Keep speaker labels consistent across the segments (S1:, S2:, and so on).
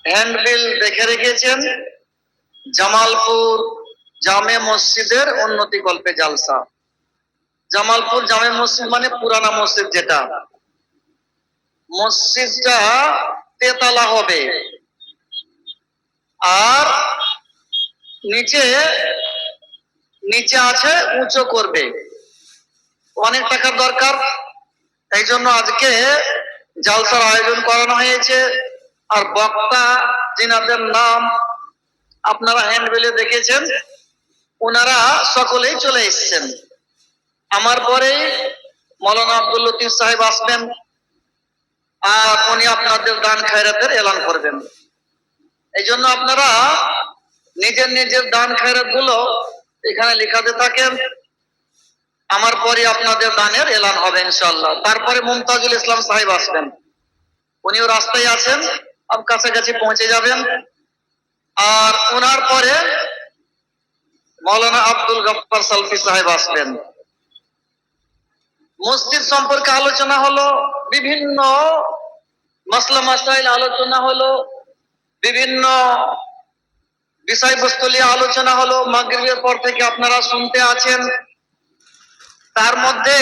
S1: Handbill দেখে রেখেছেন জামালপুর জামে মসজিদের উন্নতি কল্পে জালসা। জামালপুর জামে মসজিদ মানে পুরানা মসজিদ, যেটা মসজিদটা তেতলা হবে আর নিচে নিচে আছে উঁচু করবে, অনেক টাকার দরকার। এই জন্য আজকে জালসার আয়োজন করানো হয়েছে। আর বক্তা যিনাদের নাম আপনারা হ্যান্ডবিলে দেখেছেন, ওনারা সকলেই চলে এসেছেন। আমার পরে মৌলানা আব্দুল লতিফ সাহেব আসবেন আর উনি আপনাদের দান খায়রাতের এলান করবেন। এই জন্য আপনারা নিজের নিজের দান খায়রাত গুলো এখানে লেখাতে থাকেন। আমার পরে আপনাদের দানের এলান হবে ইনশাআল্লাহ। তারপরে মুমতাজুল ইসলাম সাহেব আসবেন, উনিও রাস্তায় আছেন, কাছাকাছি পৌঁছে যাবেন। আর ওনার পরে মৌলানা আব্দুল গফফার সালফি সাহেব আসবেন। মসজিদ সম্পর্কে আলোচনা হলো, বিভিন্ন মাসলা মাসাইল আলোচনা হলো, বিভিন্ন বিষয়বস্তু নিয়ে আলোচনা হলো। মাগরিবের পর থেকে আপনারা শুনতে আছেন। তার মধ্যে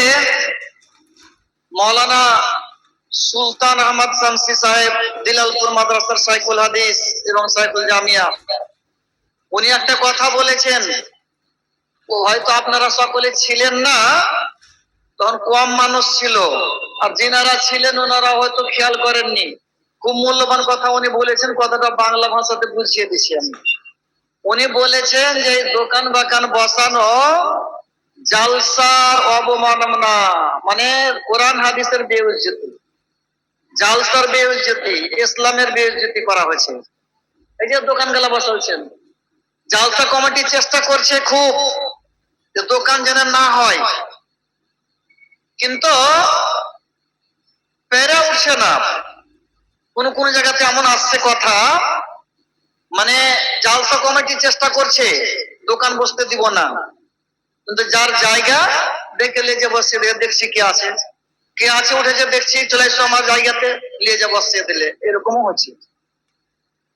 S1: মৌলানা সুলতান আহমদ শামসী সাহেব দিলালপুর মাদ্রাসার শাইখুল হাদিস এবং শাইখুল জামিয়া, উনি একটা কথা বলেছেন, ও হয়তো আপনারা সকলে ছিলেন না, তখন কম মানুষ ছিল, আর যিনারা ছিলেন ওনারা হয়তো খেয়াল করেননি। খুব মূল্যবান কথা উনি বলেছেন, কথাটা বাংলা ভাষাতে বুঝিয়ে দিচ্ছি আমি। উনি বলেছেন যে দোকান বাকান বসানো জালসার অবমাননা, মানে কোরআন হাদিসের বেইজ্জতি, জালসার বেইজ্জতি, ইসলামের বেইজ্জতি করা হয়েছে। এই যে দোকান গেলা বসাচ্ছেন, জালসা কমিটি চেষ্টা করছে খুব যে দোকান যেন না হয়, কিন্তু পেরে উঠছে না। কোন কোন জায়গাতে এমন আসছে কথা, মানে জালসা কমিটি চেষ্টা করছে দোকান বসতে দিব না, কিন্তু যার জায়গা দেখে নিয়ে যে বসে দেখছি কে আছে, কে আছে উঠেছে দেখছি, চলে এসো আমার জায়গাতে, নিয়ে যা বসিয়ে দিলে, এরকমও হচ্ছে।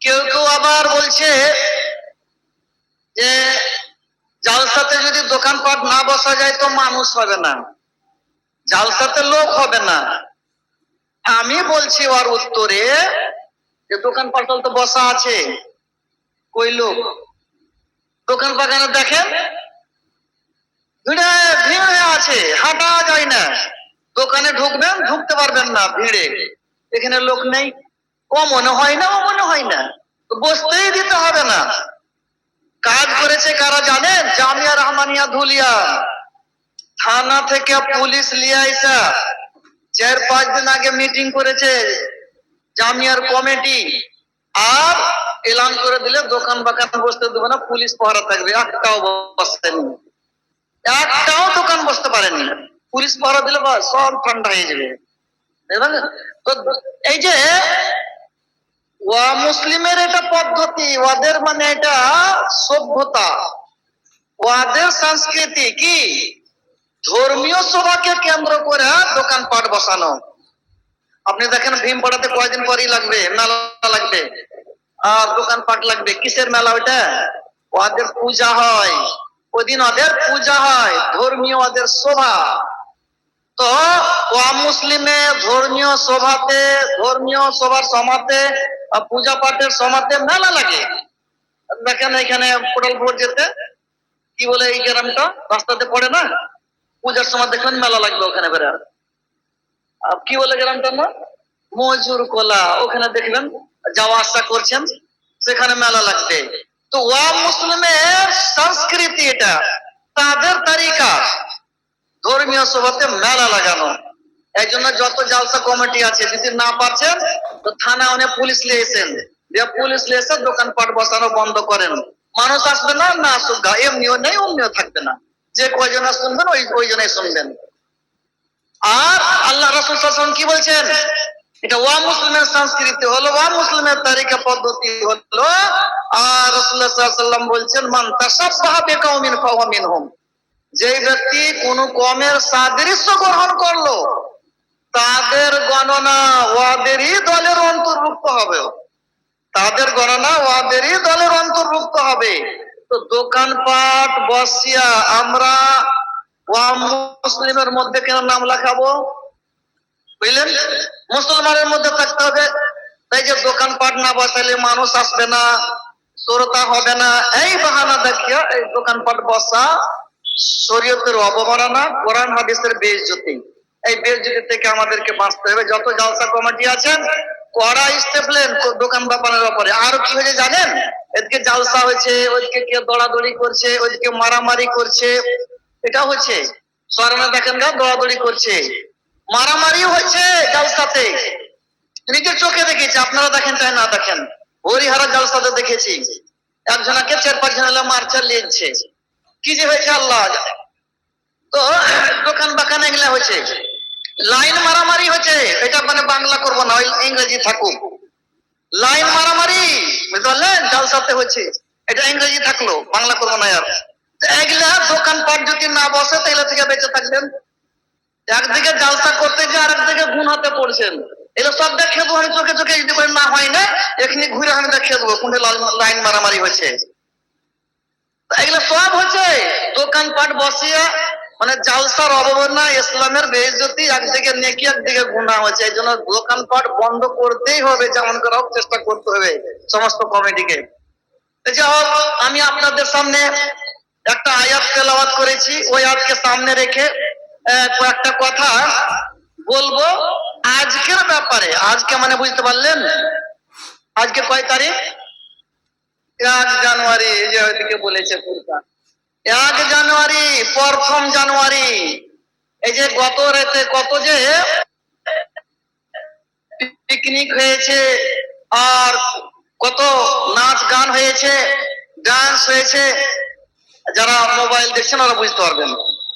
S1: কেউ কেউ আবার বলছে যে জালসাতে যদি দোকানপাট না বসা যায় তো মানুষ হবে না, জালসাতে লোক হবে না। আমি বলছি ওর উত্তরে যে দোকান পাটাল তো বসা আছে, কই লোক? দোকান বাগানে দেখেন ভিড়ে ভিড় আছে, হাঁটা যায় না, দোকানে ঢুকবেন ঢুকতে পারবেন না ভিড়ে, এখানে লোক নেই। ও মনে হয় না, ও মনে হয় না, বসতেই দিতে হবে না। কাজ করেছে কারা জানেন? জামিয়া রহমানিয়া ধুলিয়া থানা থেকে পুলিশ নিয়ে আইসা 4-5 দিন আগে মিটিং করেছে জামিয়ার কমিটি, আর এলান করে দিলে দোকান বাগান বসতে দেবে না, পুলিশ পাহারা থাকবে। একটাও বসতেনি, একটাও দোকান বসতে পারেনি, পুলিশ পাহারা দিলে বা সব ঠান্ডা হয়ে যাবে। তো এই যে ওয়া মুসলিমের এটা পদ্ধতি, ওদের মানে এটা সভ্যতা, ওদের সংস্কৃতি কি ধর্মীয় সভাকে কেন্দ্র করে দোকানপাট বসানো। আপনি দেখেন ভীমপাড়াতে কয়দিন পরই লাগবে মেলা লাগবে, আর দোকানপাট লাগবে। কিসের মেলা ওইটা? ওদের পূজা হয়, ওইদিন ওদের পূজা হয়, ধর্মীয় ওদের সভা। তো ওয়া মুসলিমে ধর্মীয় সভাতে, ধর্মীয় সভার সমাতে, পূজা পাঠের সমাতে মেলা লাগে। দেখেন এখানে কোটালপুর যেতে কি বলে এই গ্রামটা, রাস্তাতে পড়ে না, পূজার সময় দেখবেন মেলা লাগবে ওখানে বেড়া, কি বলে গ্রামটার না, মজুর কোলা, ওখানে দেখবেন যাওয়া আসা করছেন, সেখানে মেলা লাগবে। তো ওয়া মুসলিমের সংস্কৃতি এটা, তাদের তারিকা ধর্মীয় সভাতে মেলা লাগানো। এই জন্য যত জালসা কমিটি আছে যদি না পারছেন তো থানা অনেক পুলিশ লিয়েছেন, পুলিশ লিয়েছে দোকানপাট বসানো বন্ধ করেন। মানুষ আসবে না, না আসুক গা, এমনিও নেই অমনিও থাকবে না, যে কয়জনে শুনবেন ওই জনে শুনবেন। আর আল্লাহ রাসূল সাল্লাল্লাহু আলাইহি ওয়াসাল্লাম কি বলছেন? এটা ওয়া মুসলিমের সংস্কৃতি হলো, ওয়া মুসলিমের তারিকা পদ্ধতি হলো। আর রাসূলুল্লাহ সাল্লাল্লাহু আলাইহি ওয়াসাল্লাম বলছেন মান তাশাব্বাহা বিকাউমিন ফাহুয়া মিনহুম, যে ব্যক্তি কোন কওমের সাদৃশ্য গ্রহণ করলো তাদের গণনা ওদেরই দলের অন্তর্ভুক্ত হবে। তাদের গণনা ওদেরই দলের অন্তর্ভুক্ত হবে। তো দোকানপাট বসিয়া আমরা মুসলিমের মধ্যে কেন নাম লেখাবো? বুঝলেন, মুসলমানের মধ্যে থাকতে হবে। তাই যে দোকানপাট না বসাইলে মানুষ আসবে না, শ্রোতা হবে না, এই বাহানা দেখিয়া এই দোকানপাট বসা শরীয়তের অবমাননা, কোরআন হাদিসের বেইজ্জতি। এই বেইজ্জতি থেকে আমাদেরকে বাঁচতে হবে। যত জালসা কমিটি আছেন ওরা স্টেপলেন দোকান ব্যাপারের ব্যাপারে। আর কি হয়েছে জানেন? এদিকে জালসা হয়েছে, ওইদিকে কেউ দৌড়াদৌড়ি করছে, ওইদিকে মারামারি করছে, এটা হচ্ছে সরানা দেখেন গা দৌড়াদৌড়ি করছে, মারামারি হচ্ছে জালসাতে। নিজের চোখে দেখেছি, আপনারা দেখেন চাই না দেখেন, হরিহারা জালসাতে দেখেছি একজনকে 4-5 জন মারচার লিখছে। কি যে হয়েছে আল্লাহ জানে। তো দোকান বাকান এগুলা হয়েছে, লাইন মারামারি হচ্ছে, এটা মানে বাংলা করবো না, ওই ইংরেজি থাকুক। লাইন মারামারি বুঝতে পারলেন, জালসাতে হচ্ছে, এটা ইংরেজি থাকলো, বাংলা করবো না। আর এগুলা দোকানপাট যদি না বসে তাহলে থেকে বেঁচে থাকবেন। একদিকে জালসা করতে গিয়ে আর একদিকে গুণ হাতে পড়ছেন, এগুলো সব দেখে দেবো আমি চোখে চোখে, যদি করে না হয় না এখানে ঘুরে আমি দেখে দেবো কোনটা লাইন মারামারি হয়েছে। এগুলো সব হচ্ছে দোকানপাট বসিয়া, মানে জালসার অবমাননা, ইসলামের বেইজ্জতি, একদিকে নেকি একদিকে গুনাহ হচ্ছে। এই জন্য দোকানপাট বন্ধ করতেই হবে, যেমন করে হোক চেষ্টা করতে হবে সমস্ত কমিটিকে। যা হোক, আমি আপনাদের সামনে একটা আয়াত তেলাওয়াত করেছি, ওই আয়াতকে সামনে রেখে কয়েকটা কথা বলবো আজকের ব্যাপারে। আজকে মানে বুঝতে পারলেন, আজকে কয় তারিখ? 1 জানুয়ারি। এই যে ওইদিকে বলেছে 1 জানুয়ারি, প্রথম জানুয়ারি। এই যে গত রাতে কত যে পিকনিক হয়েছে, আর কত নাচ গান হয়েছে, ডান্স হয়েছে। যারা মোবাইল দেখছেন ওরা বুঝতে পারবেন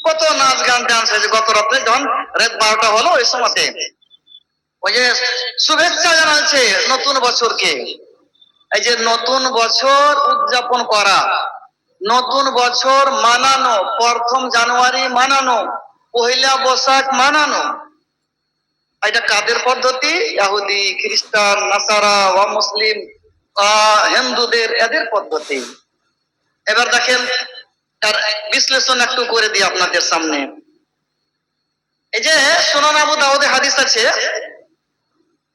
S1: কত নাচ গান ডান্স হয়েছে গত রাতে, যখন রাত 12টা হলো ওই সময়তে। ওই যে শুভেচ্ছা জানাচ্ছে নতুন বছরকে। এই যে নতুন বছর উদযাপন করা, নতুন বছর মানানো, প্রথম জানুয়ারি মানানো, পহেলা বৈশাখ মানানো, এটা কাদের পদ্ধতি? ইহুদি, খ্রিস্টান, নাসারা, মুসলিম, হিন্দুদের, এদের পদ্ধতি। এবার দেখেন তার বিশ্লেষণ একটু করে দিই আপনাদের সামনে। এই যে সুনান আবু দাউদে হাদিস আছে,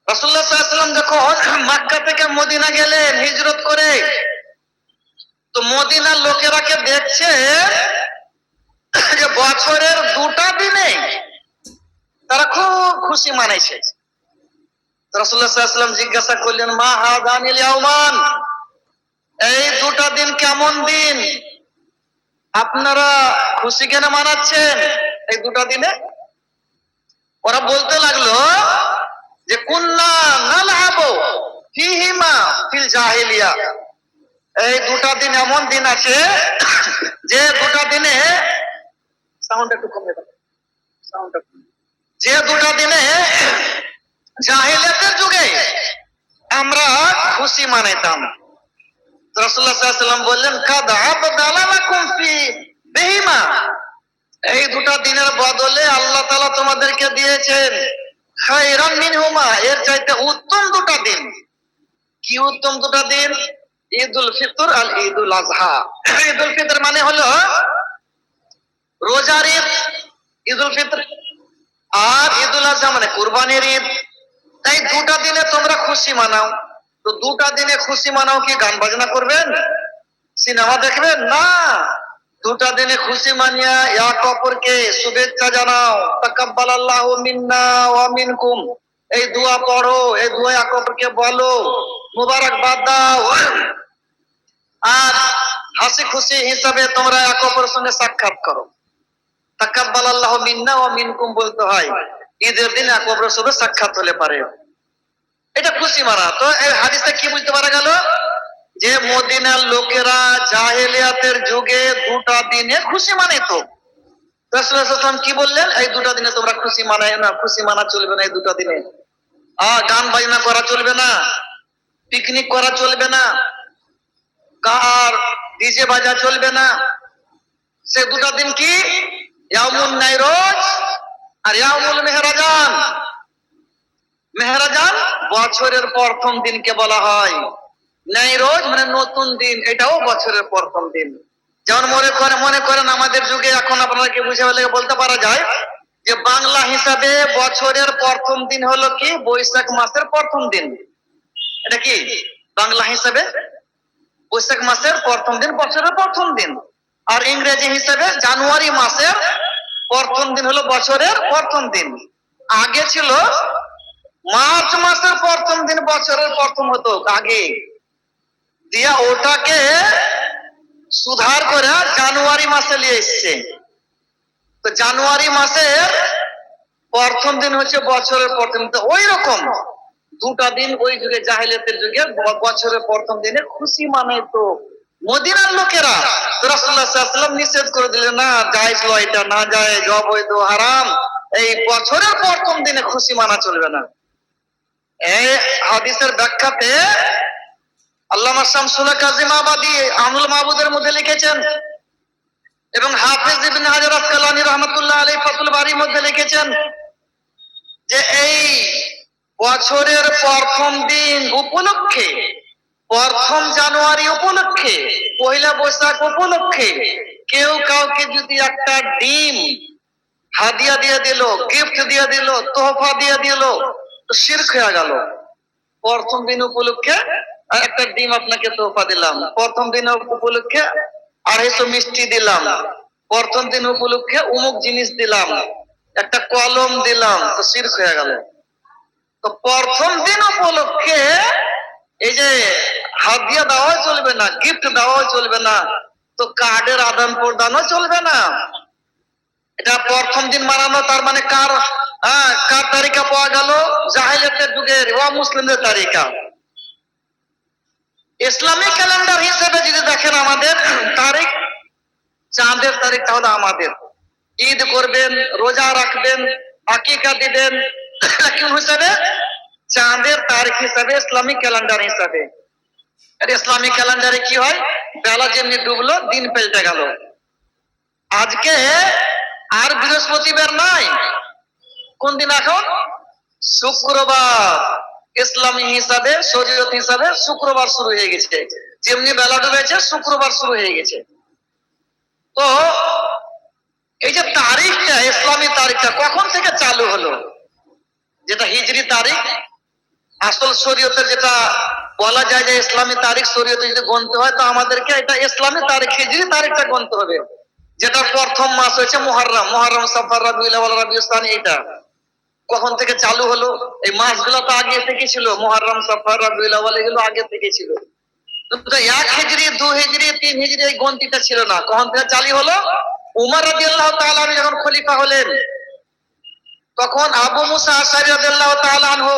S1: রাসূলুল্লাহ সাল্লাল্লাহু আলাইহি ওয়াসাল্লাম যখন মক্কা থেকে মদিনা গেলেন হিজরত করে, তো মদিনার লোকেরাকে দেখছে যে বছরের 2টা দিনে তারা খুব খুশি মানাইছে। রাসূলুল্লাহ সাল্লাল্লাহু আলাইহি ওয়াসাল্লাম জিজ্ঞাসা করলেন, মা হাদানিল ইয়াওমান, এই 2টা দিন কেমন দিন, আপনারা খুশি কেন মানাচ্ছেন এই 2টা দিনে? ওরা বলতে লাগলো যে কুন্না নালহাবু ফিহিমা ফিল জাহিলিয়া, এই 2টা দিন এমন দিন আছে যে 2টা দিনে সাউন্ড একটু কমে দাও, সাউন্ডটা, যে 2টা দিনে জাহিলিয়াতের যুগে আমরা খুশি মানাইতাম। রাসূলুল্লাহ সাল্লাল্লাহু আলাইহি ওয়াসাল্লাম বললেন, কাদ আবদালাকুম ফি বিহিমা, এই 2টা দিনের বদলে আল্লাহ তাআলা তোমাদেরকে দিয়েছেন খায়রান মিনহুমা, এর চাইতে উত্তম 2টা দিন। কি উত্তম 2টা দিন? ঈদুল ফিতর আর ঈদুল আযহা। ঈদুল ফিতর মানে হলো রোজার ঈদ, ঈদুল ফিতর, আর ঈদুল আযহা মানে কুরবানির ঈদ। তাই 2টা দিনে তোমরা খুশি মানাও। তো 2টা দিনে খুশি মানাও কি গান বাজনা করবেন, সিনেমা দেখবেন? না, 2টা দিনে খুশি মানিয়া এক অপরকে শুভেচ্ছা জানাও, তাকাব্বালাল্লাহু মিন্না ওয়া মিনকুম, এই দোয়া পড়ো, এই দোয়া এক অপরকে বলো, মুবারকবাদ দাও, আর হাসি খুশি হিসাবে তোমরা এক অপরের সঙ্গে সাক্ষাৎ করো। তাকাব্বালাল্লাহু মিন্না ওয়া মিনকুম বলতে হয়, ঈদের দিন এক অপরের সঙ্গে সাক্ষাৎ হলে পারে, এটা খুশি মারা। তো এই হাদিসে কি বুঝতে পারা গেল? যে মদিনার লোকেরা জাহেলিয়াতের যুগে 2টা দিনে খুশি মানাইত। রাসূলুল্লাহ সাল্লাল্লাহু আলাইহি ওয়াসাল্লাম কি বললেন? এই 2টা দিনে তোমরা খুশি মানায় না, খুশি মানা চলবে না। এই 2টা দিনে গান বাজনা করা চলবে না, পিকনিক করা চলবে না, কার ডিজে বাজা চলবে না। সে 2টা দিন কি? ইয়াউমুন নাইরোজ আর ইয়াউমুল মেহরাজান। মেহরাজান বছরের প্রথম দিনকে বলা হয়, ন্যায় রোজ মানে নতুন দিন, এটাও বছরের প্রথম দিন। যেমন মনে করেন আমাদের যুগে এখন আপনাকে বুঝে বলতে পারা যায় যে বাংলা হিসাবে বছরের প্রথম দিন হলো কি বৈশাখ মাসের প্রথম দিন। এটা কি বাংলা হিসাবে বৈশাখ মাসের প্রথম দিন, বছরের প্রথম দিন। আর ইংরেজি হিসাবে জানুয়ারি মাসের প্রথম দিন হলো বছরের প্রথম দিন। আগে ছিল মার্চ মাসের প্রথম দিন বছরের প্রথম হতো আগে, দিয়া ওটাকে সুধার করে জানুয়ারি মাসে নিয়ে এসছে। তো জানুয়ারি মাসের প্রথম দিন হচ্ছে বছরের প্রথম। তো ওই রকম দুটা দিন ওই যুগে জাহেলিয়াতের যুগে বছরের প্রথম দিনে খুশি মানাইতো মদিনার লোকেরা। তো রাসূলুল্লাহ সাল্লাল্লাহু আলাইহি ওয়াসাল্লাম নিষেধ করে দিলেন, না জায়েজ নয়, এটা না জায়েজ, অবৈধ, হারাম, এই বছরের প্রথম দিনে খুশি মানা চলবে না। এই হাদিসের ব্যাখ্যাতে আল্লামা শামসুল কাযিম আবাদী আমুল মাহবুদের মধ্যে লিখেছেন এবং হাফেজ ইবনে হাজার আসকালানী রাহমাতুল্লাহ আলাইহি ফাতুল বারীর মধ্যে লিখেছেন যে এই বছরের প্রথম দিন উপলক্ষে, প্রথম জানুয়ারি উপলক্ষে, পয়লা বৈশাখ উপলক্ষে কেউ কাউকে যদি একটা ডিম হাদিয়া দিয়ে দিল, গিফট দিয়ে দিল, তোহফা দিয়ে দিল, তো শিরক হয়ে গেল। প্রথম দিন উপলক্ষে একটা ডিম আপনাকে তোহফা দিলাম, প্রথম দিন উপলক্ষে 250 মিষ্টি দিলাম, প্রথম দিন উপলক্ষে অমুক জিনিস দিলাম, একটা কলম দিলাম, তো শিরক হয়ে গেল। তো প্রথম দিন উপলক্ষে এই যে হাদিয়া দেওয়া চলবে না, গিফট দেওয়া চলবে না, তো কার্ডের আদান প্রদানও চলবে না। এটা প্রথম দিন মানানো, তার মানে কার তারিখা পাওয়া গেল? জাহেলিয়াতের যুগের মুসলিমদের তারিখা। ইসলামিক ক্যালেন্ডার হিসেবে যদি দেখেন আমাদের তারিখ, চাঁদের তারিখ, তাহলে আমাদের ঈদ করবেন, রোজা রাখবেন, আকিকা দিবেন কোন হিসাবে? চাঁদের তারিখ হিসাবে, ইসলামিক ক্যালেন্ডার হিসাবে। ইসলামিক ক্যালেন্ডারে কি হয়? বেলা যেমনি ডুবলো দিন পেল্টে গেল। আজকে আর বৃহস্পতিবার নাই, কোন দিন এখন? শুক্রবার। ইসলামী হিসাবে, শরীয়ত হিসাবে শুক্রবার শুরু হয়ে গেছে। যেমনি বেলা ডুবেছে শুক্রবার শুরু হয়ে গেছে। তো এই যে তারিখটা, ইসলামী তারিখটা কখন থেকে চালু হলো? যেটা হিজরি তারিখ, আসল শরীয়তের যেটা বলা যায় যে ইসলামী তারিখ শরীয়তে যদি গণতে হয়, তো আমাদেরকে এটা ইসলামী তারিখ, হিজরি তারিখটা গণতে হবে। যেটা প্রথম মাস হয়েছে মুহররম, মুহররম, সফর, রবিউল আউয়াল, রবিউল সানি। এটা কখন থেকে চালু হলো? এই মাসগুলো তো আগে থেকে ছিল, মুহররম, সফর, রবিউল আউয়াল, এগুলো আগে থেকে ছিল। তো 1 হিজরি, 2 হিজরি, 3 হিজরি এই গণতিটা ছিল না। কখন থেকে চালু হলো? উমর রাদিয়াল্লাহু তাআলা আনহু যখন খলিফা হলেন, তখন আবু মুসা আশআরী রাদিয়াল্লাহু তাআলা আনহু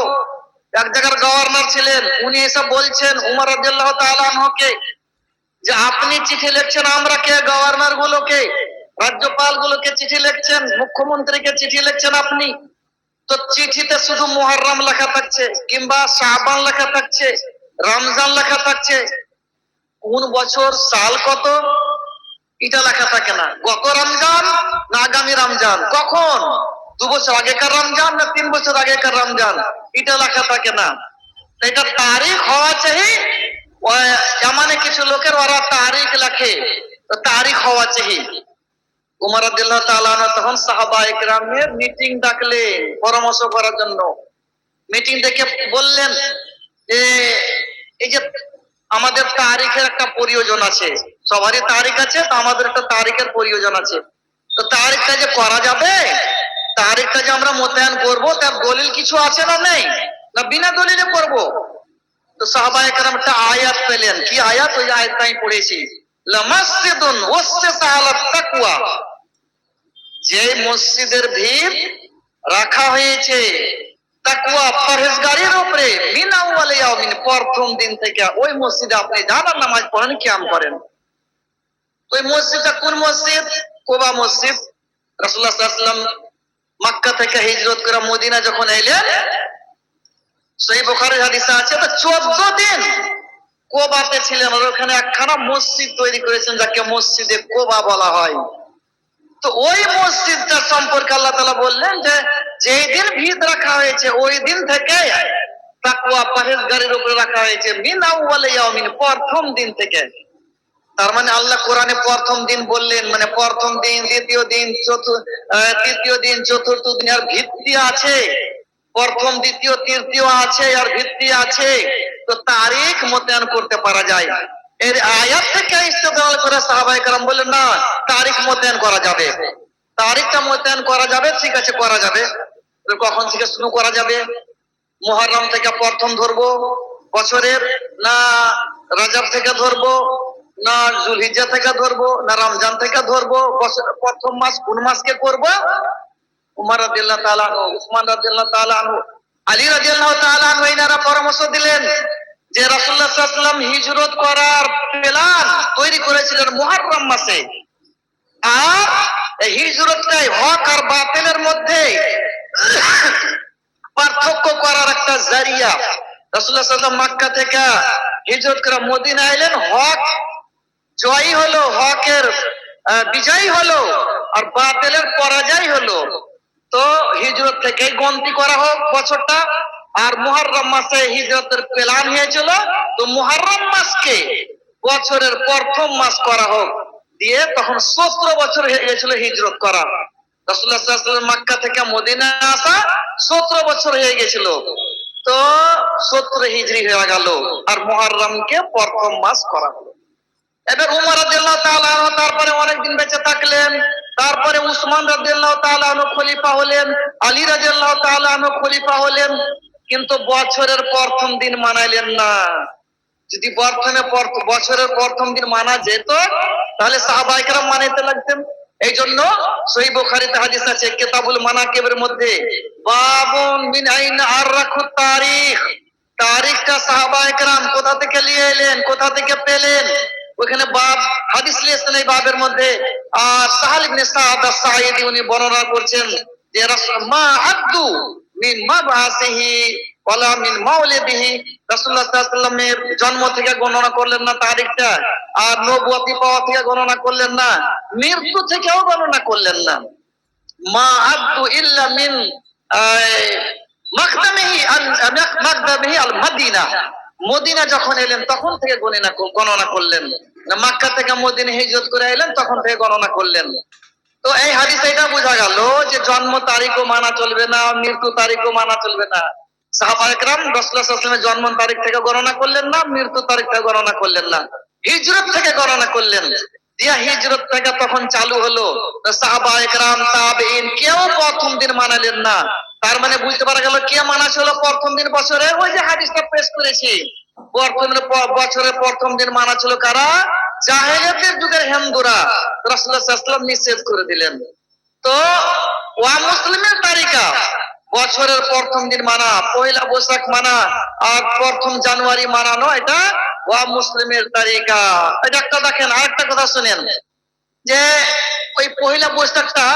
S1: এক জায়গার গভর্নর ছিলেন। উনি এসে বলছেন উমর রাদিয়াল্লাহু তাআলা আনহুকে যে আপনি চিঠি লিখছেন আমরা কে? গভর্নর গুলোকে, রাজ্যপাল গুলোকে চিঠি লিখছেন, মুখ্যমন্ত্রীকে চিঠি লিখছেন আপনি, তো চিঠিতে শুধু মুহররম লেখা থাকছে, কিংবা শাবান লেখা থাকছে, রমজান লেখা থাকছে, কোন বছর সাল কত এটা লেখা থাকে না। গত রমজান না আগামী রমজান, কখন, 2 বছর আগেকার রমজান না 3 বছর আগেকার রমজান, এটা লেখা থাকে না। এটা তারিখ হওয়া চাই। এমন কিছু লোকের ওরা তারিখ লেখে, তারিখ হওয়া চাই। উমর রাদিয়াল্লাহু তাআলা তখন সাহাবায়ে কেরামের মিটিং ডাকলেন পরামর্শ করার জন্য। মিটিং ডেকে বললেন যে এই যে আমাদের তারিখের একটা প্রয়োজন আছে, সবারই তারিখ আছে, তো আমাদের একটা তারিখের প্রয়োজন আছে। তো তারিখটা যে করা যাবে, তারিখটা যে আমরা মোতায়েন করবো, তার দলিল কিছু আছে না নেই, না বিনা দলিলে করবো? তো সাহাবায়ে কেরাম একটা আয়াত পেলেন। কি আয়াত? ওই আয়াতটা আমি পড়েছি, লামাসজিদুন ওয়াসসাসা আলাত তাকওয়া, যে মসজিদের ভিড় রাখা হয়েছে তাকওয়া, পরহেজগারির উপরে, মিন আউয়াল ইয়াউমিন, প্রথম দিন থেকে ওই মসজিদে আপনি যান আর নামাজ পড়েন, কিয়াম করেন। ওই মসজিদটা কোন মসজিদ? কুবা মসজিদ। রাসূলুল্লাহ সাল্লাল্লাহু আলাইহি ওয়াসাল্লাম মক্কা থেকে হিজরত করে মদিনা যখন এলেন, সহিহ বুখারীর হাদিসে আছে, তো 14 দিন কুবাতে ছিলেন, আর ওখানে একখানা মসজিদ তৈরি করেছেন যাকে মসজিদে কুবা বলা হয়। তো ওই মসজিদটা সম্পর্কে আল্লাহ তাআলা বললেন যে যেই দিন ভিত রাখা হয়েছে ওই দিন থেকে তাকওয়া পরহেজগারির উপরে রাখা হয়েছে মিন আউয়ালি ইয়াউমিন, প্রথম দিন থেকে। তার মানে আল্লাহ কোরআনে প্রথম দিন বললেন, মানে প্রথম দিন, দ্বিতীয় দিন, তৃতীয় দিন, চতুর্থ দিন, আর ভিত্তি আছে। প্রথম, দ্বিতীয়, তৃতীয় আছে, আর ভিত্তি আছে। তো তারিখ মোতায়েন করতে পারা যায়। এর আয়াত থেকে ইস্তেদলাল করে সাহাবায়ে কেরাম বললেন না, তারিখ মোতায়েন করা যাবে, তারিখটা মোতায়েন করা যাবে, ঠিক আছে করা যাবে। কখন থেকে শুরু করা যাবে? মুহররম থেকে প্রথম ধরবো বছরের, না রজব থেকে ধরবো, না যুলহিজ্জা থেকে ধরবো, না রমজান থেকে ধরবো? বছরের প্রথম মাস কোন মাসকে করব? উমর রাদিয়াল্লাহু তাআলা আনহু, উসমান রাদিয়াল্লাহু তাআলা আনহু, আলী রাদিয়াল্লাহু তাআলা আনহু এনারা পরামর্শ দিলেন যে রাসূলুল্লাহ সাল্লাল্লাহু আলাইহি ওয়াসাল্লাম হিজরত করার প্ল্যান তৈরি করেছিলেন মুহররম মাসে। আর এই হিজরতটাই হক আর বাতিলের মধ্যে পার্থক্য করার একটা জারিয়া। রাসূলুল্লাহ সাল্লাল্লাহু আলাইহি ওয়াসাল্লাম মক্কা থেকে হিজরত করে মদিনা এলেন, হক জয়ী হলো, হকের বিজয় হলো, আর বাতিলের পরাজয় হলো। তো হিজরত থেকেই গণতি করা হোক বছরটা। আর মুহররম মাসে হিজরতের প্ল্যান হয়েছিল, তো মুহররম মাসকে বছরের প্রথম মাস করা হোক। দিয়ে তখন 17 বছর হয়ে গেছিল হিজরত করা। রাসূলুল্লাহ সাল্লাল্লাহু আলাইহি ওয়াসাল্লাম মক্কা থেকে মদিনা আসা 17 বছর হয়ে গেছিল। তো 17 হিজরি হয়ে গেল, আর মুহররমকে প্রথম মাস করা হলো। এবার উমর রাদিয়াল্লাহু তাআলা আনহু তারপরে অনেকদিন বেঁচে থাকলেন। তারপরে উসমান রাদিয়াল্লাহু তাআলা আনহু খলিফা হলেন, আলী রাদিয়াল্লাহু তাআলা আনহু খলিফা হলেন। কিন্তু বছরের প্রথম দিন মানাইলেন না। যদি বছরের প্রথম দিন মানা যেত, তাহলে সাহাবায়ে কেরাম মানাইতে লাগতেন। এই জন্য সহিহ বুখারীতে হাদিস আছে কিতাবুল মানাকিবের মধ্যে, বাবুন মিন আইনা আররাখুত তারিখ, তারিখটা সাহাবায়ে কেরাম কোথা থেকে নিয়ে এলেন, কোথা থেকে পেলেন, ওখানে বাব হাদিস লিখেছেন এই বাবের মধ্যে। আর সাহাল ইবনে সাদ আস-সাঈদী উনি বর্ণনা করছেন যে রাসূল মা আদু মিন মাবআসিহি ওয়ালা মিন মাউলিদিহি, রাসূলুল্লাহ সাল্লাল্লাহু আলাইহি ওয়াসাল্লামের জন্ম থেকে গণনা করলেন না তারিখটা, আর নবুয়তি পাওয়া থেকে গণনা করলেন না, মৃত্যু থেকেও গণনা করলেন না। মা আদু ইল্লা মিন মাকদামিহি আল মাদিনা, মদিনা যখন এলেন তখন থেকে গণনা করলেন। মক্কা থেকে মদিনা হিজরত করে এলেন তখন থেকে গণনা করলেন। তো এই হাদিসে এটা বোঝা গেল যে জন্ম তারিখও মানা চলবে না, মৃত্যু তারিখও মানা চলবে না। সাহাবায়ে কেরাম রাসূলুল্লাহ সাল্লাল্লাহু আলাইহি ওয়াসাল্লামের জন্ম তারিখ থেকে গণনা করলেন না, মৃত্যু তারিখ থেকে গণনা করলেন না, হিজরত থেকে গণনা করলেন। দিয়া হিজরত থেকে তখন চালু হলো। সাহাবায়ে কেরাম, তাবেঈন কেউ প্রথম দিন মানালেন না। তার মানে বুঝতে পারা গেল কে মানা ছিল প্রথম দিন বছরে? ওই যে হাদিসটা পেশ করেছি, বছরের প্রথম দিন মানা ছিল কারা? জাহেলিয়াতের যুগের হিন্দুরা। রাসূলুল্লাহ সাল্লাল্লাহু আলাইহি ওয়াসাল্লাম নিষেধ করে দিলেন। তো ওয়া মুসলিমের তারিকা বছরের প্রথম দিন মানা, পয়লা বৈশাখ মানা, আর প্রথম জানুয়ারি মানানো, এটা ওয়া মুসলিমের তারিকা। এটা একটা দেখেন। আরেকটা কথা শুনেন যে ওই পয়লা বৈশাখটা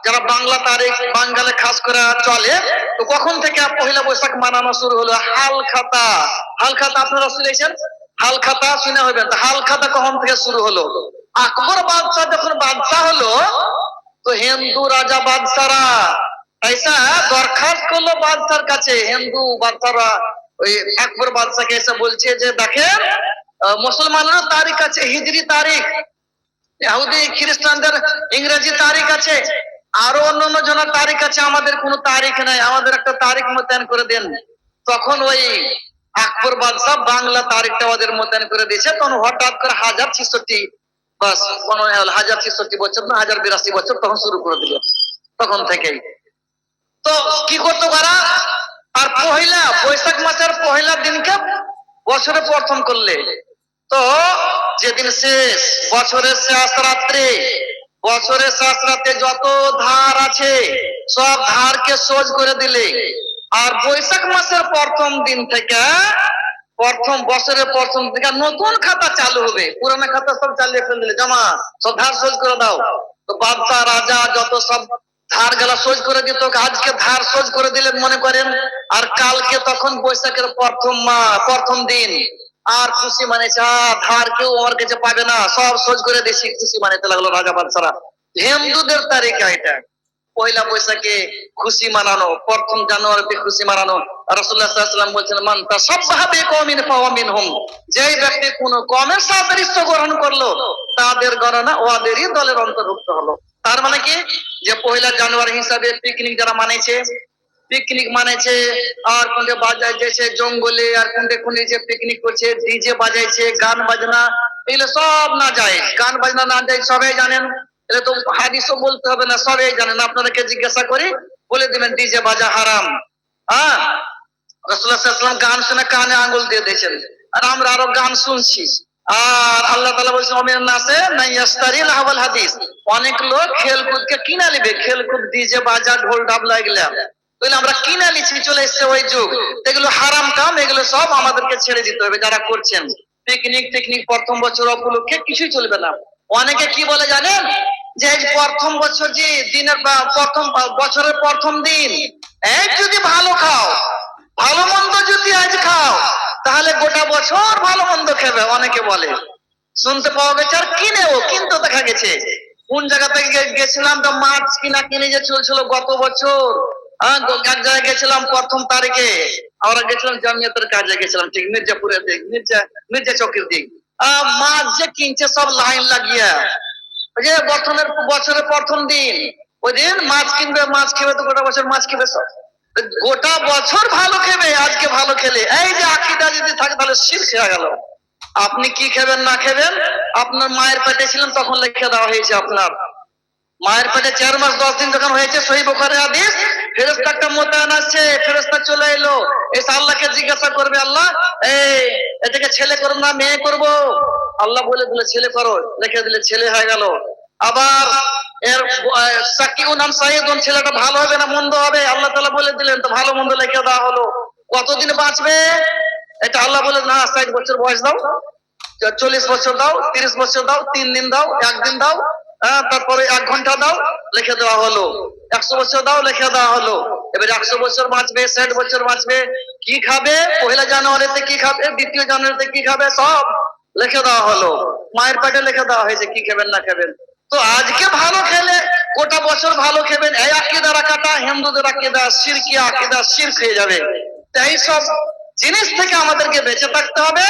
S1: যারা বাংলা তারিখ বাঙালি খাস করে চলে, তো কখন থেকে পয়লা বৈশাখ মানানো শুরু হলো? হালখাতা, হালখাতা আপনারা শুনেছেন? হালখাতা শুনে হবেন। তো হালখাতা কখন থেকে শুরু হলো? আকবর বাদশাহ যখন বাদশাহ হলো, তো হিন্দু রাজা বাদশারা ऐसा দরখাস্ত করলো বাদশার কাছে। হিন্দু বাদশারা ওই আকবর বাদশাকে এসে বলছে যে দেখেন, মুসলমানদের তারিখ আছে হিজরি তারিখ, ইহুদি খ্রিস্টানদের ইংরেজি তারিখ আছে, আরো অন্যান্য জনের তারিখ আছে, আমাদের কোনো তারিখ নাই, আমাদের একটা তারিখ মোতায়েন করে দেন। তখন ওই আকবর বাদশাহ বাংলা তারিখটা ওদের মোতায়েন করে দিয়েছে। তখন হঠাৎ করে 1066, বাস 1066 বছর না 1082 বছর তখন শুরু করে দিল তখন থেকেই। তো কি করতো কারা? আর পহেলা বৈশাখ মাসের পহেলা দিনকে বছরে প্রথম করলে, তো যেদিন শেষ বছরের শেষ রাত্রে, বছরের শেষ রাতে যত ধার আছে সব ধারকে সোজ করে দিলে। আর বৈশাখ মাসের প্রথম দিন থেকে, প্রথম বছরের প্রথম থেকে নতুন খাতা চালু হবে। পুরানো খাতা সব চালিয়ে ফেলে দিলে, জমা সব ধার সোজ করে দাও। তো বাদশা রাজা যত সব ধার গেলা সোজ করে দিত। আজকে ধার সোজ করে দিলেন মনে করেন, আর কালকে তখন বৈশাখের প্রথম দিন, আর খুশি মানেছে, ধার কেউ আমার কাছে পাবে না, সব সোজ করে দেশি খুশি মানাতে লাগলো রাজা বাদশারা। হিন্দুদের তারিখা এটা। পয়লা বৈশাখে খুশি মানানো, প্রথম জানুয়ারিতে খুশি মানানো। রাসূলুল্লাহ সাল্লাল্লাহু আলাইহি ওয়াসাল্লাম বলছেন, মান তাসাব্বাহা বিকওমিন ফাহুয়া মিনহুম, যেই ব্যক্তি কোন কওমের সাদৃশ্য গ্রহণ করলো তাদের গণনা ওদেরই দলের অন্তর্ভুক্ত হলো। তার মানে কি, যে পয়লা জানুয়ারি হিসাবে পিকনিক যারা মানেছে, পিকনিক মানেছে, আর কোনটা বাজাইছে জঙ্গলে, আর কোনটা যে পিকনিক করছে ডিজে বাজাইছে, গান বাজনা, এগুলো সব না যায়। গান বাজনা না যায় সবাই জানেন, এটা তো হাদিসও বলতে হবে না, সবাই জানেন। আপনাদেরকে জিজ্ঞাসা করি, বলে দিবেন ডিজে বাজা হারাম। হ্যাঁ, রাসূলুল্লাহ সাল্লাল্লাহু আলাইহি ওয়াসাল্লাম গান শুনে কানে আঙ্গুল দিয়ে দিয়েছেন, আর আমরা আরো গান শুনছি। আর আল্লাহ তাআলা বলেছেন, ওমিনান নাসে মান ইয়াশতারি লাহওয়াল হাদিস, অনেক লোক খেলকুদকে কিনা নেবে, খেলকুদ ডিজে বাজা ঢোল ডাবলা এগুলা আমরা কিনা লিছি, চলে এসছে ওই যুগ। এগুলো হারাম কাম, এগুলো সব আমাদেরকে ছেড়ে দিতে হবে যারা করছেন। পিকনিক টিকনিক প্রথম বছর উপলক্ষে কিছুই চলবে না। অনেকে কি বলে জানেন, যে প্রথম বছর যে দিনের প্রথম বছরের প্রথম দিন এই যদি ভালো খাও, ভালো মন্দ যদি আজ খাও, তাহলে গোটা বছর ভালো মন্দ খাবে। অনেকে বলে, শুনতে পাওয়া গেছে। আর কিনেও কিন্তু দেখা গেছে কোন জায়গা থেকে গেছিলাম, তো মাছ কিনা কিনে যে চলছিল গত বছর। এক জায়গায় গেছিলাম প্রথম তারিখে, আমরা গেছিলাম জামিয়াতের কাজে গেছিলাম, ঠিক মির্জাপুরের দিক, মির্জা চকের দিক। মাছ যে কিনছে সব লাইন লাগিয়ে, ওই যে বছরের প্রথম দিন, ওই দিন মাছ কিনবে, মাছ খেবে, তো গোটা বছর মাছ খেবে সব। গোটা বছর ভালো খেবে, আজকে ভালো খেলে এই যে আকীদা যদি থাকে তাহলে শিরক হয়ে গেল। আপনি কি খাবেন না খাবেন, আপনার মায়ের পেটে ছিলেন তখন লিখে দেওয়া হয়েছে। আপনার মায়ের পেটে 4 মাস 10 দিন যখন হয়েছে, সহিহ বুখারী হাদিস, ফেরেশতা একটা মোতায়েন আছে, ফেরেশতা চলে এলো, এসে আল্লাহকে জিজ্ঞাসা করবে, আল্লাহ এটাকে ছেলে করব না মেয়ে করব? আল্লাহ বলে দিলে ছেলে করো, লিখে দিলে ছেলে হয়ে গেল। আবার এর সাকিউন আম সাইদুন, ছেলেটা ভালো হবে না মন্দ হবে, আল্লাহ তাআলা বলে দিলেন, তো ভালো মন্দ লিখে দেওয়া হলো। কতদিন বাঁচবে এটা আল্লাহ বলে, না 60 বছর বয়স দাও, 40 বছর দাও, 30 বছর দাও, 3 দিন দাও, 1 দিন দাও, তারপরে 1 ঘন্টা দাও, লিখে দেওয়া হলো। 100 বছর দাও, লিখে দেওয়া হলো। এবার 100 বছর বাঁচবে, 60 বছর বাঁচবে, কি খাবে, পয়লা জানুয়ারিতে কি খাবে, 2 জানুয়ারিতে কি খাবে, সব লিখে দেওয়া হলো। মায়ের পেটে লিখে দেওয়া হয়েছে কি খাবেন না খাবেন। তো আজকে ভালো খেলে গোটা বছর ভালো খাবেন, এই আকীদা রাখাটা হিন্দুদের আকীদা, শিরকি আকীদা, শিরক হয়ে যাবে। তাই সব জিনিস থেকে আমাদেরকে বেঁচে থাকতে হবে।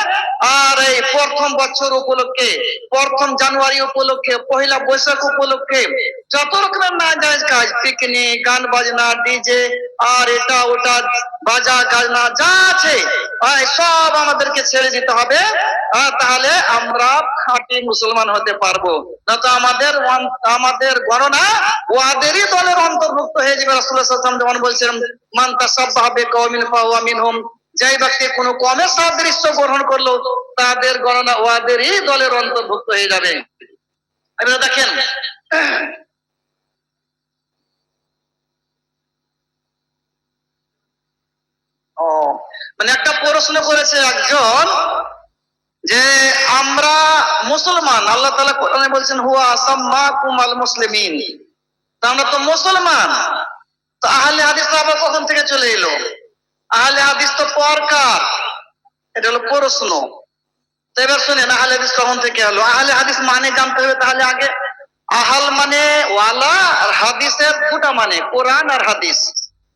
S1: আর এই প্রথম বছর উপলক্ষে, প্রথম জানুয়ারি উপলক্ষে, পয়লা বৈশাখ উপলক্ষে যত রকমের নাজায়েজ কাজ, পিকনিক, গান বাজনা, ডিজে, আর এটা ওটা বাজা গাজনা যা আছে, সব আমাদেরকে ছেড়ে দিতে হবে। তাহলে আমরা খাঁটি মুসলমান হতে পারবো, না তো আমাদের গণনা ওদেরই দলের অন্তর্ভুক্ত হয়ে যাবে। রাসূলুল্লাহ সাল্লাল্লাহু আলাইহি ওয়াসাল্লাম যেমন বলছেন, মান তাসাব্বাহা বিকওমিন ফাহুয়া মিনহুম, যেই ব্যক্তি কোনো কওমের সাদৃশ্য গ্রহণ করলো তাদের গণনা ওদেরই দলের অন্তর্ভুক্ত হয়ে যাবে। এবার দেখেন, মানে একটা প্রশ্ন করেছে একজন, যে আমরা মুসলমান, আল্লাহ তাআলা কোরআনে বলছেন, হুয়া সাম্মাকুমাল মুসলিমিন, তা আমরা তো মুসলমান, তো আহলে হাদিস আবার কখন থেকে চলে এলো? আহলে হাদিস তো পরকার, এটা হলো প্রশ্ন। তো এবার শুনেন, আহলে হাদিস কখন থেকে হলো? আহলে হাদিস মানে জানতে হবে তাহলে আগে। আহাল মানে ওয়ালা, আর হাদিসের দুটা মানে, কোরআন আর হাদিস।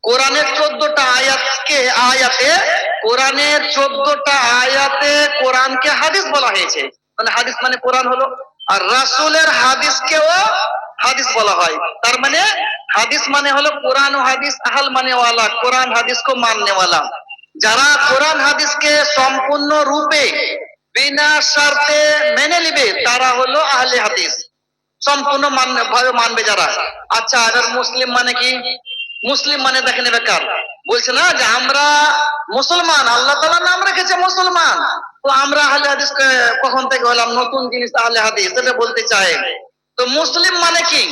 S1: কোরআনের 14টা আয়াতে, কোরআনের 14টা আয়াতে কোরআনকে হাদিস বলা হয়েছে, মানে হাদিস মানে কোরআন হলো। আর রাসূলের হাদিসকেও হাদিস বলা হয়। তার মানে হাদিস মানে হলো কোরআন ও হাদিস, আহল মানে ওয়ালা, কোরআন হাদিস কো মাননে ওয়ালা। যারা কোরআন হাদিসকে সম্পূর্ণ রূপে বিনা শর্তে মেনে নিবে তারা হলো আহলে হাদিস, সম্পূর্ণ ভাবে মানবে যারা। আচ্ছা, আর মুসলিম মানে কি? মুসলিম মানে দেখেন বেকার বলছে না যে আমরা মুসলমান, আল্লাহ তাআলা নাম রেখেছে মুসলমান, তো আমরা আহলে হাদিস কখন থেকে হলাম? নতুন জিনিস আহলে হাদিস, এটা বলতে চায়। তো মুসলিম মানে কি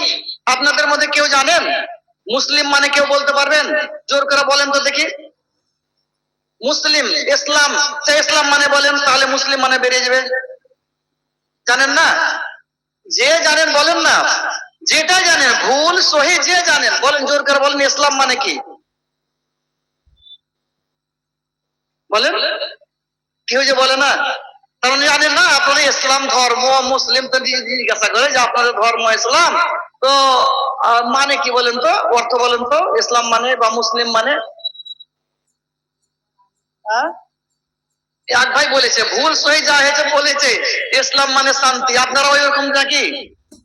S1: আপনাদের মধ্যে কেউ জানেন? মুসলিম মানে কেউ বলতে পারবেন? জোর করে বলেন তো দেখি। মুসলিম, ইসলাম, ইসলাম মানে বলেন, তাহলে মুসলিম মানে বেরিয়ে যাবে। জানেন না? যে জানেন বলেন না, যেটা জানেন ভুল সহি যে জানেন বলেন, জোর করে বলেন ইসলাম মানে কি বলেন। কেউ যে বলে না, কারণ জানেন না আপনারা ইসলাম ধর্ম, মুসলিম তো জিজ্ঞাসা করে যে আপনাদের ধর্ম ইসলাম, তো মানে কি বলেন তো, অর্থ বলেন তো, ইসলাম মানে বা মুসলিম মানে? এক ভাই বলেছে ভুল সহি যা হয়েছে বলেছে ইসলাম মানে শান্তি, আপনারা ওই রকম নাকি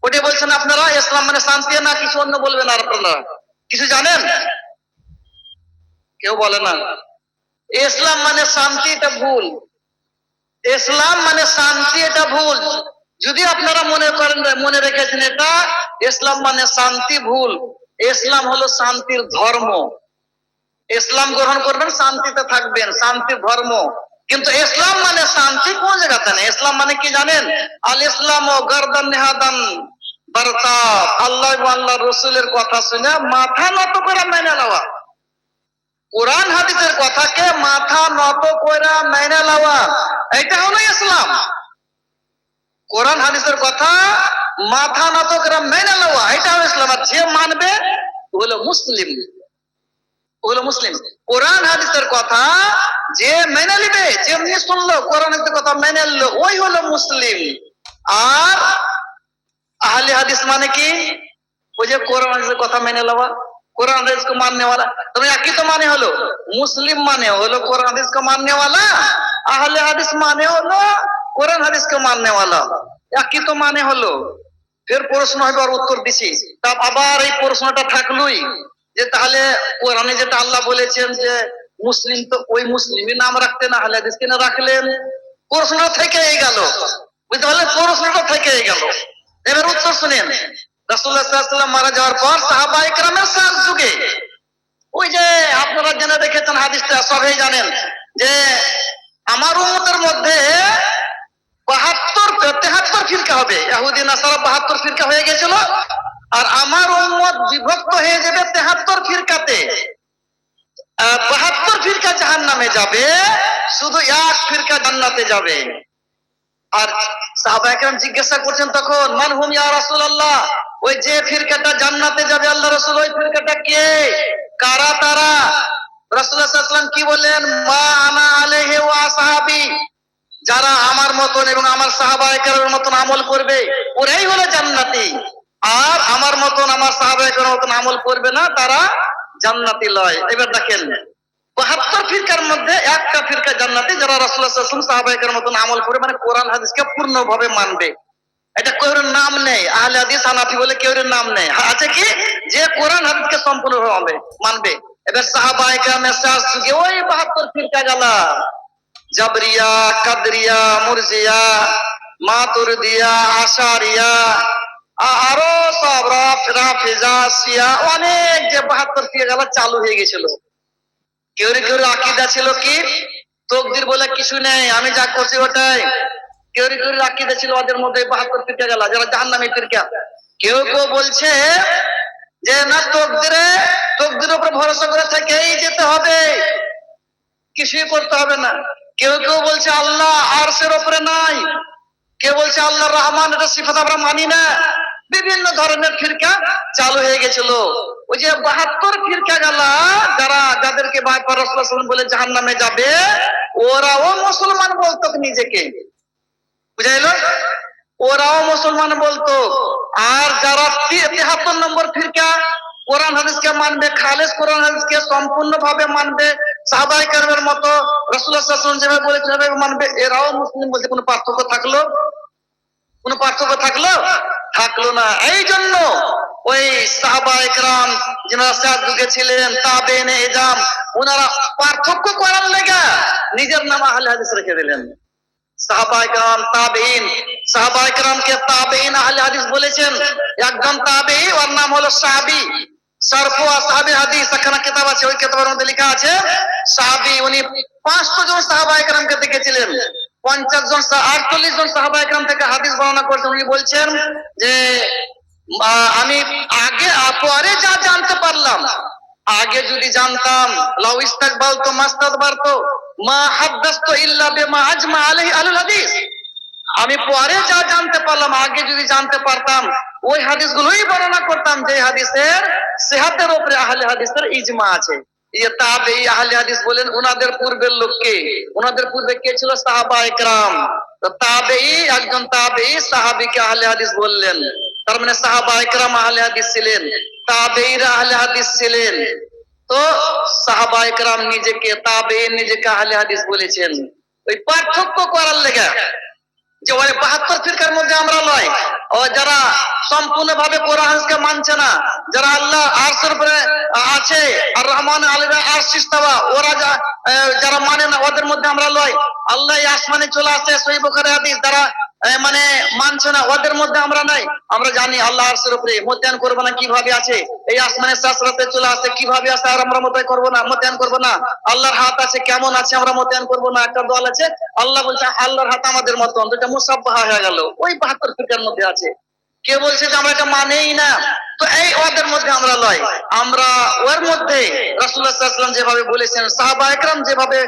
S1: ওটাই বলছেন আপনারা? ইসলাম মানে শান্তি না কিছু অন্য বলবেন? আর আপনারা কিছু জানেন? কেউ বলে না ইসলাম মানে শান্তি, এটা ভুল। ইসলাম মানে শান্তি, এটা ভুল। যদি আপনারা মনে করেন, মনে রেখেছেন এটা ইসলাম মানে শান্তি, ভুল। ইসলাম হলো শান্তির ধর্ম। ইসলাম গ্রহণ করবেন, শান্তিতে থাকবেন, শান্তির ধর্ম। কিন্তু ইসলাম মানে শান্তি কোন জায়গাতে নেই। ইসলাম মানে কি জানেন? আল ইসলাম ও গর্দান নেহাদান বারতাব, আল্লাহ এবং আল্লাহ রসুলের কথা শুনে মাথা নত করে মেনে নেওয়া। কোরআন হাদিসের কথাকে মাথা নত করে মেনে নেওয়া, এটা হলো ইসলাম। কোরআন হাদিসের কথা মাথা নত করে মেনে নেওয়া, এটা হলো ইসলাম। আর যে মানবে হলো মুসলিম, হলো মুসলিম। কোরআন হাদিসের কথা যে মেনে নিবে, যেমনি শুনলো কোরআন হাদিসের কথা মেনে নিলো, ওই হলো মুসলিম। আর আহলে হাদিস মানে কি? ওই যে কোরআন হাদিসের কথা মেনে নেওয়া, কোরআন হাদিসকে মাননে वाला। তবে একই তো মানে হলো, মুসলিম মানে হলো কোরআন হাদিসকে মাননে वाला, আহলে হাদিস মানে হলো কোরআন হাদিসকে মাননে वाला, একই তো মানে হলো। ফের প্রশ্ন হবে, আর উত্তর দিছি। তা আবার এই প্রশ্নটা থাকলোই যে তাহলে কোরআনে যেটা আল্লাহ বলেছেন যে মুসলিম, তো ওই মুসলিমের নাম রাখতেন, আহলে হাদিস কেন রাখলেন? প্রশ্নটা থেকেই গেল, বুঝতে পারলেন? প্রশ্নটা থেকেই গেল। এবার উত্তর শুনেন। রাসূলুল্লাহ সাল্লাল্লাহু আলাইহি ওয়াসাল্লাম মারা যাওয়ার পর সাহাবায়ে কেরামের শেষ যুগে, ওই যে আপনারা জেনে দেখেছেন হাদিসটা, সবাই জানেন যে আমার উম্মতের মধ্যে 73 ফিরকা হবে। ইহুদি নাসারা 72 ফিরকা হয়ে গেছিল, আর আমার উম্মত বিভক্ত হয়ে যাবে 73 ফিরকাতে। 72 ফিরকা জাহান্নামে যাবে, শুধু এক ফিরকা জান্নাতে যাবে। আর সাহাবায়ে কেরাম জিজ্ঞাসা করছেন তখন, মান হুম ইয়া রাসূলুল্লাহ, ওই যে ফিরকাটা জান্নাতে যাবে আল্লাহ রাসূল, ওই ফিরকাটা কে, কারা তারা? রাসূলুল্লাহ সাল্লাল্লাহু আলাইহি ওয়াসাল্লাম কি বলেন? মা আনা আলাইহি ওয়া আসহাবি, যারা আমার মতন এবং আমার সাহাবায়ে কেরামের মতন আমল করবে, ওরাই হলো জান্নাতি। আর আমার মতন, আমার সাহাবায়ে কেরামের মতন আমল করবে না, তারা জান্নাতি লয়। এবার দেখেন 72 ফিরকার মধ্যে একটা ফিরকা জান্নাতি, যারা রাসূলুল্লাহ সাল্লাল্লাহু আলাইহি ওয়াসাল্লাম সাহাবায়ে কেরামের মতন আমল করে, মানে কোরআন হাদিসকে পূর্ণভাবে মানবে। এটা কেউর নাম নেই, আহলে হাদিস হানাফি বলে কেউর নাম নেই। আছে কি? যে কোরআন হাদিসকে সম্পূর্ণভাবে মানবে। এবার সাহাবায়ে কেরামের শেষ যুগে ওই 72 ফিরকা গেল, জাবরিয়া, কাদরিয়া, মুরজিয়া, মাতুরিদিয়া, আশারিয়া, আরো সব রাফিজা, শিয়া, অনেক যে 72 ফিরকা গেল চালু হয়ে গেছিল। কেউ কেউ আকীদা ছিল কি তাকদীর বলে কিছু নেই, আমি যা করছি ওটাই। কেউ কেউ আকীদা ছিল ওদের মধ্যে 72 ফিরকা গেল, যারা জাহান্নামী ফিরকা। কেউ কেউ বলছে যে না, তকদিরের উপর ভরসা করে থেকেই যেতে হবে, কিছুই করতে হবে না। কেউ কেউ বলছে আল্লাহ আরশের উপরে নাই, কেউ বলছে আল্লাহ রহমান, এটা সিফাত আমরা মানি না। বিভিন্ন ধরনের ফিরকা চালু হয়ে গেছিল। ওই যে 72 ফিরকা গেল, যাদেরকে রাসূলুল্লাহ সাল্লাল্লাহু আলাইহি ওয়াসাল্লাম বলে জাহান্নামে যাবে, ওরাও মুসলমান বলতো নিজেকে, বুঝাইলো? ওরাও মুসলমান বলতো। আর যারা 73 নম্বর ফিরকা কোরআন হাদিসকে মানবে, খালেস কোরআন হাদিসকে সম্পূর্ণভাবে মানবে, সাহাবায়ে কেরামের মতো রাসূলুল্লাহ সাল্লাল্লাহু আলাইহি ওয়াসাল্লাম যেভাবে বলেছেন সেভাবে মানবে, এরাও মুসলিম বলতে কোনো পার্থক্য থাকলো? কোনো পার্থক্য থাকলো? থাকলো না। এই জন্য ওই সাহাবায়ে কেরাম যারা শেষ যুগে ছিলেন, তাবেঈনে ইজাম, ওনারা পার্থক্য করার লাগা নিজের নাম আহলে হাদিস রেখে দিলেন। সাহাবায়ে কেরাম, তাবেঈন, সাহাবায়ে কেরামকে তাবেঈন আহলে হাদিস বলেছেন। একজন তাবেঈ, ওর নাম হলো সাহাবী, শরফু আসহাবি হাদিস, একখানা কিতাব আছে, ওই কিতাবের মধ্যে লেখা আছে সাহাবী, উনি 500 জন সাহাবায়ে কেরামকে দেখেছিলেন, 50 জন 48 জন সাহাবায়ে কেরাম থেকে হাদিস বর্ণনা করছেন। উনি বলছেন যে আমি আগে পরে যা জানতে পারলাম, আগে যদি জানতাম লাউ ইস্তাকবালতু মাস্তাদবারতু মা হাদাসতু ইল্লা বিমা আজমা আলাইহি আহলুল হাদিস, আমি পরে যা জানতে পারলাম, আগে যদি জানতে পারতাম ওই হাদিসগুলোই বর্ণনা করতাম যে হাদিসের সিহাতের উপরে আহলে হাদিসের ইজমা আছে। এই তাবেঈ আহলে হাদিস বলেন, ওনাদের পূর্বের লোককে, ওনাদের পূর্বে কে ছিল? সাহাবায়ে কেরাম। তো তাবেঈ, একজন তাবেঈ সাহাবীকে আহলে হাদিস বললেন। তার মানে সাহাবায়ে কেরাম আহলে হাদিস ছিলেন, তাবেঈরা আহলে হাদিস ছিলেন। তো সাহাবায়ে কেরাম নিজেকে, তাবেঈন নিজেকে আহলে হাদিস বলেছেন। ওই পার্থক্য করার লেগে যে ওই 72 ফিরকার মধ্যে আমরা নয়, ও যারা সম্পূর্ণভাবে কোরআন হাদিসকে মানছে না, যারা আল্লাহ আরশের উপরে আছে আর রহমান আলাইহি আরশ ইস্তাওয়া, ওরা যারা মানে না, ওদের মধ্যে আমরা নয়। আল্লাহ আসমানে চলে আসে, সহিহ বুখারী হাদিস, যারা মানে মানছে না, ওদের মধ্যে আমরা নাই। আমরা জানি আল্লাহ আরশের উপরে, মোতায়েন করবো না কিভাবে আছে, এই আসমানের শাসরাতে চলে আসে কিভাবে আছে, আর আমরা মোতায়েন করবো না। আল্লাহর হাত আছে, কেমন আছে আমরা মোতায়েন করবো না। একটা দল আছে আল্লাহ বলছে আল্লাহর হাত আমাদের মতন, এটা মুসাব্বাহা হয়ে গেল, ওই 72 ফিরকার মধ্যে আছে। কে বলছে যে আমরা এটা মানেই না, তো এই ওদের মধ্যে আমরা লয়। আমরা ওর মধ্যে রাসূলুল্লাহ সাল্লাল্লাহু আলাইহি ওয়াসাল্লাম যেভাবে বলেছেন, সাহাবায়ে কেরাম যেভাবে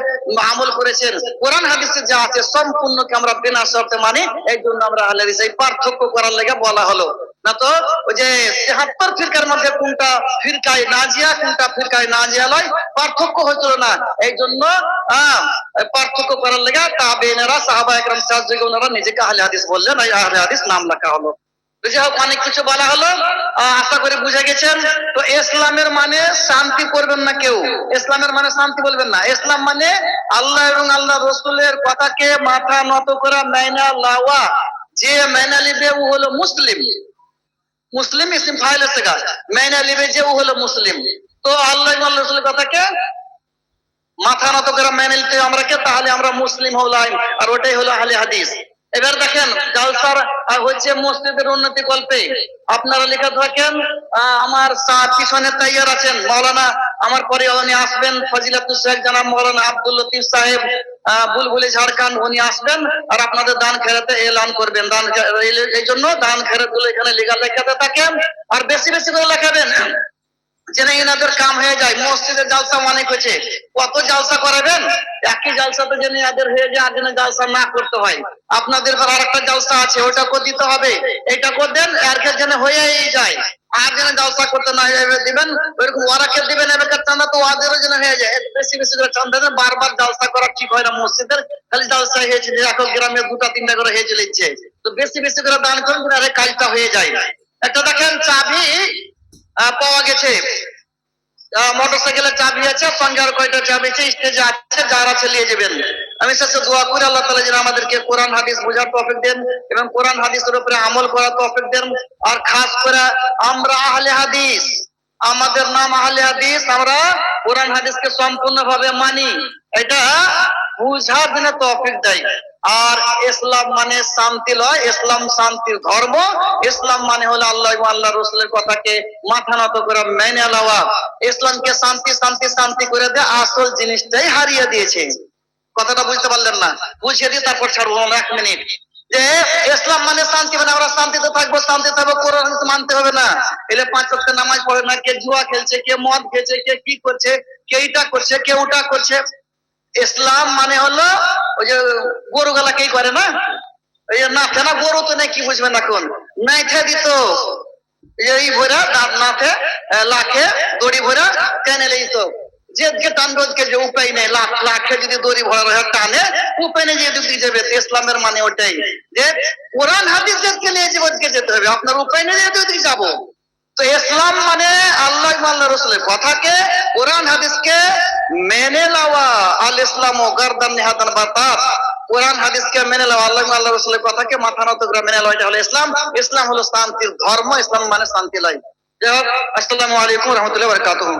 S1: আমল করেছেন, কোরআন হাদিসে যা আছে সম্পূর্ণকে আমরা বিনা শর্তে মানি। এই জন্য আমরা আহলে হাদিস, এই পার্থক্য করার লাগা বলা হলো। না তো ওই যে 73 ফিরকার মধ্যে কোনটা ফিরকায়ে নাজিয়া, কোনটা ফিরকায়ে নাজিয়া লয়, পার্থক্য হইতো না। এই জন্য পার্থক্য করার লাগা তাবেঈনরা, সাহাবায়ে কেরাম, সাহাবায়ে নিজেকে আহলে হাদিস বললেন, এই আহলে হাদিস নাম লেখা হলো। যাই হোক, অনেক কিছু বলা হলো, আশা করি বুঝে গেছেন। তো ইসলামের মানে শান্তি করবেন না কেউ, ইসলামের মানে শান্তি বলবেন না। ইসলাম মানে আল্লাহ এবং আল্লাহ রসুলের কথাকে মাথা নত করা, মেনে লওয়া। যে মেনে নিবে ও হলো মুসলিম। মুসলিম ইসম ফাইল আছে গা, মেনে নিবে যে ও হলো মুসলিম। তো আল্লাহ এবং আল্লাহ রসুলের কথাকে মাথা নত করে মেনে নিতে আমরা কে, তাহলে আমরা মুসলিম হলাম, আর ওটাই হলো আহলে হাদিস। এবার দেখেন, জালসার হচ্ছে মসজিদের উন্নতি কল্পে আপনারা লিখে থাকেন। আমার পিছনে তৈয়ার আছেন মাওলানা, আমার পরে উনি আসবেন, ফজিলাতুল শেখ জনাব মাওলানা আব্দুল লতিফ সাহেব বুলবুলি ঝাড়খণ্ড, উনি আসবেন আর আপনাদের দান খেরাতে এলান করবেন। দান, এই জন্য দান খেরাত গুলো এখানে লেখাতে থাকেন, আর বেশি বেশি করে লেখাবেন, যেন এনাদের কাম হয়ে যায়। মসজিদের জালসা অনেক হয়েছে, কত জালসা করাবেন, একই জালসাতে যেন এদের হয়ে যায়, আর যেন জালসা না করতে হয়। আপনাদের ঘর আরেকটা জালসা আছে, ওটা করে দিতে হবে, এটা করে দেন, আর যেন হয়েই যায়, আর যেন জালসা করতে না দিবেন। ওইরকম ওরাকে দিবেন, এবার চান্দা তো ওদেরও যেন হয়ে যায়। বেশি বেশি করে চান্দা দেন, বারবার জালসা করা ঠিক হয় না মসজিদের, খালি জালসা হয়েছে এক গ্রামে 2-3টা করে হয়ে চলেছে। তো বেশি বেশি করে দান করুন, আরে কাজটা হয়ে যায়। একটা দেখেন চাবি পাওয়া গেছে, মোটরসাইকেলের চাবি আছে, সঙ্গে আর কয়টা চাবি আছে, স্টেজে আছে, যারা চালিয়ে যাবেন। আমি শেষে দোয়া করি আল্লাহ তাআলা যেন আমাদেরকে কোরআন হাদিস বোঝার তৌফিক দেন এবং কোরআন হাদিসের উপরে আমল করার তৌফিক দেন। আর খাস করে আমরা আহলে হাদিস, আমাদের নাম আহলে হাদিস, আমরা কোরআন হাদিসকে সম্পূর্ণভাবে মানি, এটা বুঝার জন্য তৌফিক দেয়। আর ইসলাম মানে শান্তি লয়, ইসলাম শান্তির ধর্ম। ইসলাম মানে হলো আল্লাহ এবং আল্লাহ রসুলের কথাকে মাথা নত করে মেনে নেওয়া। ইসলামকে শান্তি শান্তি শান্তি করে দিয়ে আসল জিনিসটাই হারিয়ে দিয়েছে। কথাটা বুঝতে পারলেন না? বুঝিয়ে দিয়ে তারপর ছাড়বো 1 মিনিট। যে ইসলাম মানে শান্তি, মানে আমরা শান্তিতে থাকবো, শান্তি থাকবো, কোরআন মানতে হবে না। এলে 5 ওয়াক্ত নামাজ পড়ে না, কে জুয়া খেলছে, কে মদ খেয়েছে, কে কি করছে, কে এটা করছে, কে ওটা করছে। ইসলাম মানে হলো ওই যে গরু গালা কে করে না, ওই নাথে না, গরু তো নাই, কি বুঝবেন এখন, নাইথে দিত এই ভরা নাথে লাখে দড়ি ভরা টেনে দিত, যে টানবে যে উপায় নেই, লাখে যদি দড়ি ভরা টানে, উপায় নেই যে দিকে যাবে। ইসলামের মানে ওটাই যে কোরআন হাদিস যেদিকে নিয়ে যাবে ওদিকে যেতে হবে, আপনার উপায় নেই যে ওদিকে যাবো। তো ইসলাম মানে আল্লাহ আল্লাহ রসুলের কথাকে, কোরআন হাদিসকে মেনে নেওয়া। আল ইসলাম ও গারদান নিহাতান বাতাস, কোরআন হাদিসকে মেনে নেওয়া, আল্লাহ আল্লাহ রসুলের কথাকে মাথা নত করে মেনে নেওয়া, এটা হলো ইসলাম। ইসলাম হলো শান্তির ধর্ম, ইসলাম মানে শান্তি লয়। যাই হোক, আসসালামু আলাইকুম ওয়া রাহমাতুল্লাহি ওয়া বারাকাতুহু।